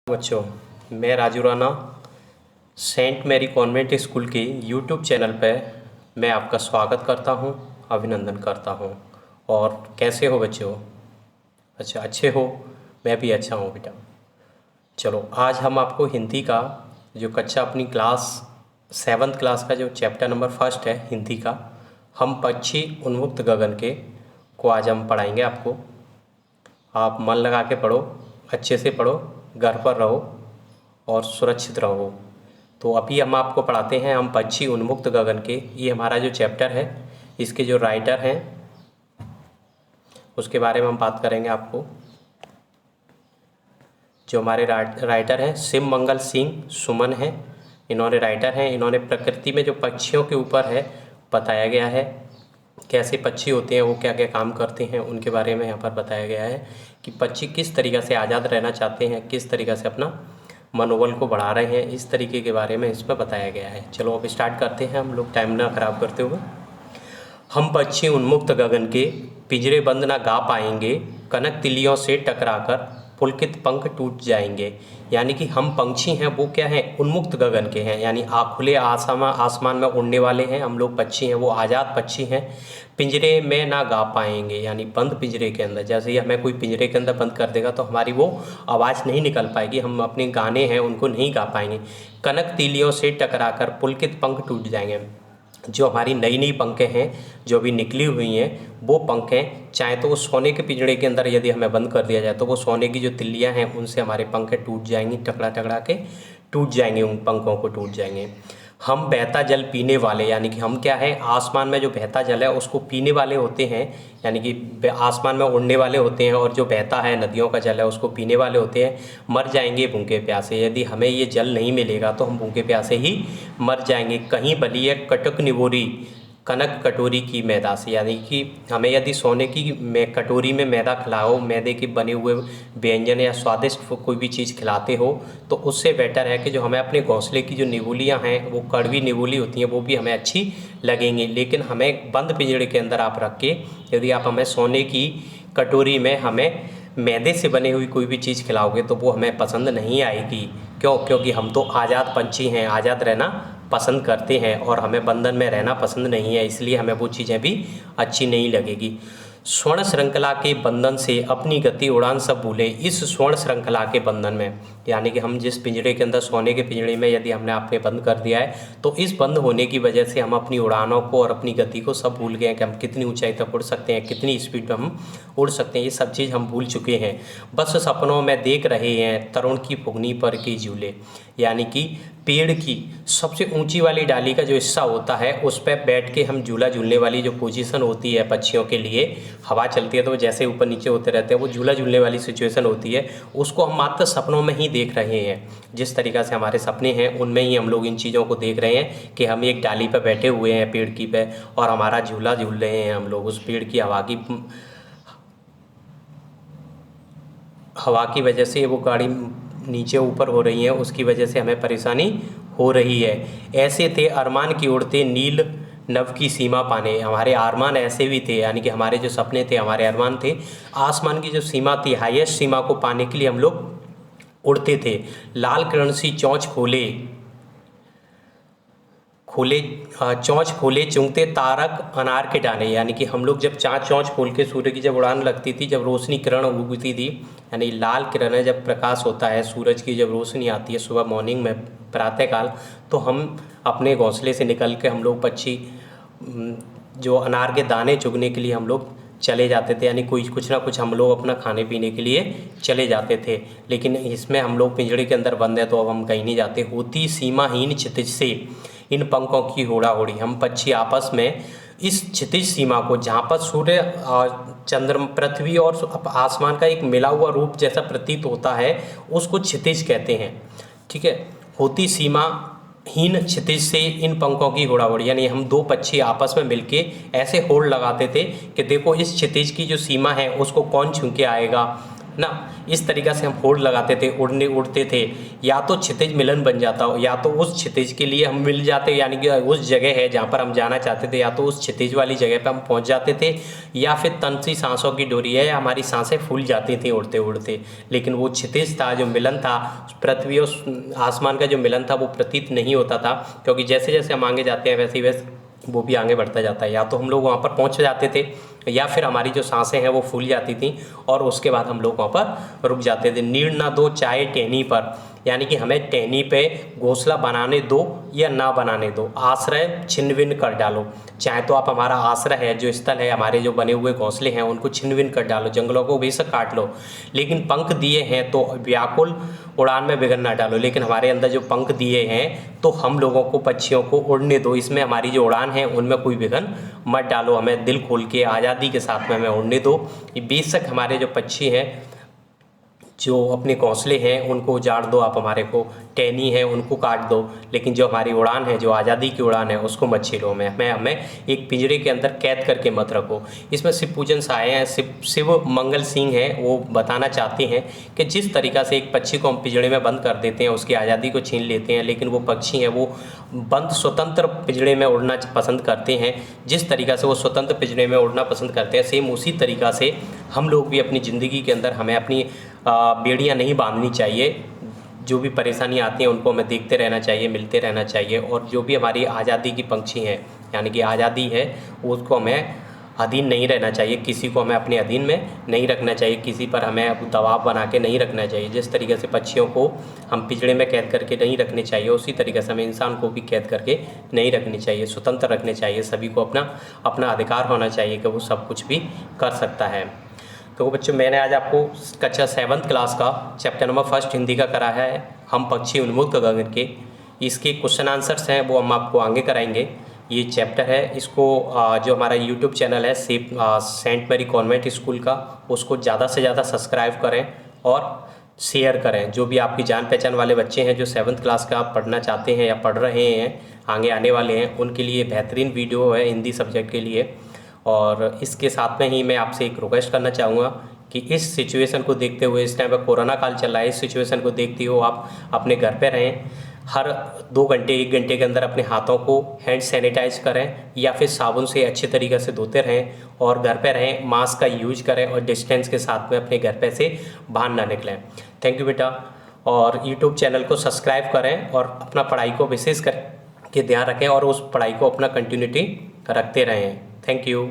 बच्चों, मैं Raju Rana Saint Mary Convent School के यूट्यूब चैनल पर मैं आपका स्वागत करता हूं, अभिनंदन करता हूं। और कैसे हो बच्चों? अच्छा, अच्छे हो? मैं भी अच्छा हूं बेटा। चलो, आज हम आपको हिंदी का जो कक्षा अपनी क्लास 7th क्लास का जो चैप्टर नंबर 1 है हिंदी का, हम पक्षी उन्मुक्त गगन के को आज हम पढ़ाएंगे आपको। आप मन लगा के पढ़ो, अच्छे से पढ़ो, घर पर रहो और सुरक्षित रहो। तो अभी हम आपको पढ़ाते हैं हम पक्षी उन्मुक्त गगन के। ये हमारा जो चैप्टर है, इसके जो राइटर हैं उसके बारे में हम बात करेंगे आपको। जो हमारे राइटर हैं शिव मंगल सिंह सुमन हैं, इन्होंने राइटर हैं। इन्होंने प्रकृति में जो पक्षियों के ऊपर है बताया गया है, कैसे पक्षी होते हैं, वो क्या क्या काम करते हैं, उनके बारे में यहाँ पर बताया गया है कि पक्षी किस तरीक़े से आज़ाद रहना चाहते हैं, किस तरीक़े से अपना मनोबल को बढ़ा रहे हैं, इस तरीके के बारे में इसमें बताया गया है। चलो अब स्टार्ट करते हैं हम लोग टाइम ना ख़राब करते हुए। हम पक्षी उन्मुक्त गगन के पिंजरे बंद ना गा पाएंगे, कनक तिलियों से टकराकर पुलकित पंख टूट जाएंगे। यानी कि हम पंछी हैं वो क्या हैं, उन्मुक्त गगन के हैं, यानी खुले आसमान में उड़ने वाले हैं। हम लोग पक्षी हैं वो आज़ाद पक्षी हैं, पिंजरे में ना गा पाएंगे, यानी बंद पिंजरे के अंदर। जैसे ही हमें कोई पिंजरे के अंदर बंद कर देगा तो हमारी वो आवाज़ नहीं निकल पाएगी, हम अपने गाने हैं उनको नहीं गा पाएंगे। कनक तिलियों से टकराकर पुलकित पंख टूट जाएंगे। जो हमारी नई नई पंखें हैं जो भी निकली हुई हैं, वो पंखें चाहे तो वो सोने के पिंजड़े के अंदर यदि हमें बंद कर दिया जाए तो वो सोने की जो तिल्लियां हैं उनसे हमारे पंखें टूट जाएंगी, टकरा टकरा के टूट जाएंगे, उन पंखों को टूट जाएंगे। हम बहता जल पीने वाले, यानी कि हम क्या है, आसमान में जो बहता जल है उसको पीने वाले होते हैं, यानी कि आसमान में उड़ने वाले होते हैं, और जो बहता है नदियों का जल है उसको पीने वाले होते हैं। मर जाएंगे भूखे प्यासे, यदि हमें ये जल नहीं मिलेगा तो हम भूखे प्यासे ही मर जाएंगे। कहीं बलिए कटक निबोरी कनक कटोरी की मैदा से, यानी कि हमें यदि सोने की कटोरी में मैदा खिलाओ, मैदे के बने हुए व्यंजन या स्वादिष्ट कोई भी चीज़ खिलाते हो, तो उससे बेटर है कि जो हमें अपने घोंसले की जो निबोलियाँ हैं वो कड़वी निबोली होती हैं, वो भी हमें अच्छी लगेंगी। लेकिन हमें बंद पिंजड़े के अंदर आप रख के यदि आप हमें सोने की कटोरी में हमें मैदे से बनी हुई कोई भी चीज़ खिलाओगे तो वो हमें पसंद नहीं आएगी। क्यों? क्योंकि हम तो आज़ाद पंछी हैं, आज़ाद रहना पसंद करते हैं और हमें बंधन में रहना पसंद नहीं है, इसलिए हमें वो चीज़ें भी अच्छी नहीं लगेगी। स्वर्ण श्रृंखला के बंधन से अपनी गति उड़ान सब भूले। इस स्वर्ण श्रृंखला के बंधन में, यानी कि हम जिस पिंजरे के अंदर सोने के पिंजरे में यदि हमने आपने बंद कर दिया है तो इस बंद होने की वजह से हम अपनी उड़ानों को और अपनी गति को सब भूल गए हैं कि हम कितनी ऊंचाई तक उड़ सकते हैं, कितनी स्पीड में हम उड़ सकते हैं, ये सब चीज़ हम भूल चुके हैं। बस सपनों में देख रहे हैं तरुण की फुगनी पर के झूले, यानी कि पेड़ की सबसे ऊंची वाली डाली का जो हिस्सा होता है उस पर बैठ के हम झूला झूलने वाली जो पोजीशन होती है पक्षियों के लिए, हवा चलती है तो जैसे ऊपर नीचे होते रहते हैं, वो झूला झूलने वाली सिचुएशन होती है, उसको हम मात्र सपनों में ही देख रहे हैं। जिस तरीक़ा से हमारे सपने हैं उनमें ही हम लोग इन चीज़ों को देख रहे हैं कि हम एक डाली पर बैठे हुए हैं पेड़ की पे, और हमारा झूला झूल रहे हैं हम लोग उस पेड़ की हवा की वजह से। वो गाड़ी नीचे ऊपर हो रही है, उसकी वजह से हमें परेशानी हो रही है। ऐसे थे अरमान की उड़ते नील नभ की सीमा पाने, हमारे अरमान ऐसे भी थे, यानी कि हमारे जो सपने थे, हमारे अरमान थे, आसमान की जो सीमा थी, हाईएस्ट सीमा को पाने के लिए हम लोग उड़ते थे। लाल किरण सी चोंच खोले चोंच खोले चुंगते तारक अनार के डाले, यानी कि हम लोग जब चोंच खोल के सूर्य की जब उड़ान लगती थी, जब रोशनी किरण उगती थी, यानी लाल किरण है, जब प्रकाश होता है सूरज की, जब रोशनी आती है सुबह मॉर्निंग में प्रातःकाल, तो हम अपने घोंसले से निकल के हम लोग पक्षी जो अनार के दाने चुगने के लिए हम लोग चले जाते थे, यानी कुछ ना कुछ हम लोग अपना खाने पीने के लिए चले जाते थे। लेकिन इसमें हम लोग पिंजड़े के अंदर बंद है तो अब हम कहीं नहीं जाते। होती सीमाहीन क्षितिज से इन पंखों की होड़ा होड़ी, हम पक्षी आपस में इस क्षितिज सीमा को, जहाँ पर सूर्य चंद्रमा पृथ्वी और आसमान का एक मिला हुआ रूप जैसा प्रतीत होता है, उसको क्षितिज कहते हैं। ठीक है, होती सीमा हीन क्षितिज से इन पंखों की होड़ाहोड़ी, यानी हम दो पक्षी आपस में मिलके ऐसे होड़ लगाते थे कि देखो इस क्षितिज की जो सीमा है उसको कौन छू के आएगा, ना। इस तरीक़ा से हम होड़ लगाते थे, उड़ते थे, या तो क्षितिज मिलन बन जाता हो, या तो उस क्षितिज के लिए हम मिल जाते, यानी कि उस जगह है जहाँ पर हम जाना चाहते थे, या तो उस क्षितिज वाली जगह पर हम पहुँच जाते थे, या फिर तन सी सांसों की डोरी है, हमारी सांसें फूल जाती थी उड़ते उड़ते। लेकिन वो क्षितिज था, जो मिलन था, पृथ्वी और आसमान का जो मिलन था वो प्रतीत नहीं होता था, क्योंकि जैसे जैसे हम आगे जाते हैं वैसे वैसे वो भी आगे बढ़ता जाता है। या तो हम लोग वहाँ पर पहुँच जाते थे, या फिर हमारी जो सांसें हैं वो फूल जाती थी और उसके बाद हम लोग वहाँ पर रुक जाते थे। नीड़ ना दो चाहे टहनी पर, यानी कि हमें टहनी पे घोंसला बनाने दो या ना बनाने दो, आश्रय छिन्न भिन्न कर डालो। चाहे तो आप हमारा आश्रय है, जो स्थल है, हमारे जो बने हुए घोंसले हैं उनको छिन्न भिन्न कर डालो, जंगलों को बेशक काट लो, लेकिन पंख दिए हैं तो व्याकुल उड़ान में विघ्न ना डालो। लेकिन हमारे अंदर जो पंख दिए हैं तो हम लोगों को, पक्षियों को उड़ने दो, इसमें हमारी जो उड़ान है उनमें कोई विघ्न मत डालो, हमें दिल खोल के आज़ादी के साथ में हमें उड़ने दो। बेशक हमारे जो पक्षी हैं, जो अपने घोंसले हैं उनको उजाड़ दो, आप हमारे को टहनी है उनको काट दो, लेकिन जो हमारी उड़ान है, जो आज़ादी की उड़ान है, उसको मत छीनो। हमें एक पिंजरे के अंदर कैद करके मत रखो। इसमें शिव पूजन से आए हैं, शिव मंगल सिंह हैं, वो बताना चाहते हैं कि जिस तरीक़ा से एक पक्षी को हम पिंजरे में बंद कर देते हैं, उसकी आज़ादी को छीन लेते हैं, लेकिन वो पक्षी हैं वो बंद स्वतंत्र पिंजरे में उड़ना पसंद करते हैं। जिस तरीक़ा से वो स्वतंत्र पिंजरे में उड़ना पसंद करते हैं, सेम उसी तरीक़ा से हम लोग भी अपनी ज़िंदगी के अंदर हमें अपनी बेड़ियाँ नहीं बांधनी चाहिए। जो भी परेशानी आती हैं उनको हमें देखते रहना चाहिए, मिलते रहना चाहिए, और जो भी हमारी आज़ादी की पंछी हैं, यानी कि आज़ादी है, उसको हमें अधीन नहीं रहना चाहिए, किसी को हमें अपने अधीन में नहीं रखना चाहिए, किसी पर हमें दबाव बना के नहीं रखना चाहिए। जिस तरीके से पक्षियों को हम पिंजरे में कैद करके नहीं रखने चाहिए, उसी तरीके से हमें इंसान को भी कैद करके नहीं रखनी चाहिए, स्वतंत्र रखने चाहिए। सभी को अपना अधिकार होना चाहिए कि वो सब कुछ भी कर सकता है। तो बच्चों, मैंने आज आपको कक्षा 7th क्लास का चैप्टर नंबर 1 हिंदी का कराया है, हम पक्षी उन्मुक्त गगन के। इसके क्वेश्चन आंसर्स हैं वो हम आपको आगे कराएंगे। ये चैप्टर है, इसको जो हमारा यूट्यूब चैनल है सेंट मैरी कॉन्वेंट स्कूल का, उसको ज़्यादा से ज़्यादा सब्सक्राइब करें और शेयर करें। जो भी आपकी जान पहचान वाले बच्चे हैं जो 7th क्लास का पढ़ना चाहते हैं या पढ़ रहे हैं, आगे आने वाले हैं, उनके लिए बेहतरीन वीडियो है हिंदी सब्जेक्ट के लिए। और इसके साथ में ही मैं आपसे एक रिक्वेस्ट करना चाहूँगा कि इस सिचुएशन को देखते हुए, इस टाइम पर कोरोना काल चल रहा है, इस सिचुएशन को देखते हुए आप अपने घर पे रहें। हर 2 घंटे 1 घंटे के अंदर अपने हाथों को हैंड सैनिटाइज करें या फिर साबुन से अच्छे तरीके से धोते रहें, और घर पे रहें, मास्क का यूज करें, और डिस्टेंस के साथ में अपने घर पे से बाहर ना निकलें। थैंक यू बेटा। और यूट्यूब चैनल को सब्सक्राइब करें और अपना पढ़ाई को विशेष करके ध्यान रखें, और उस पढ़ाई को अपना कंटिन्यूटी रखते रहें। Thank you.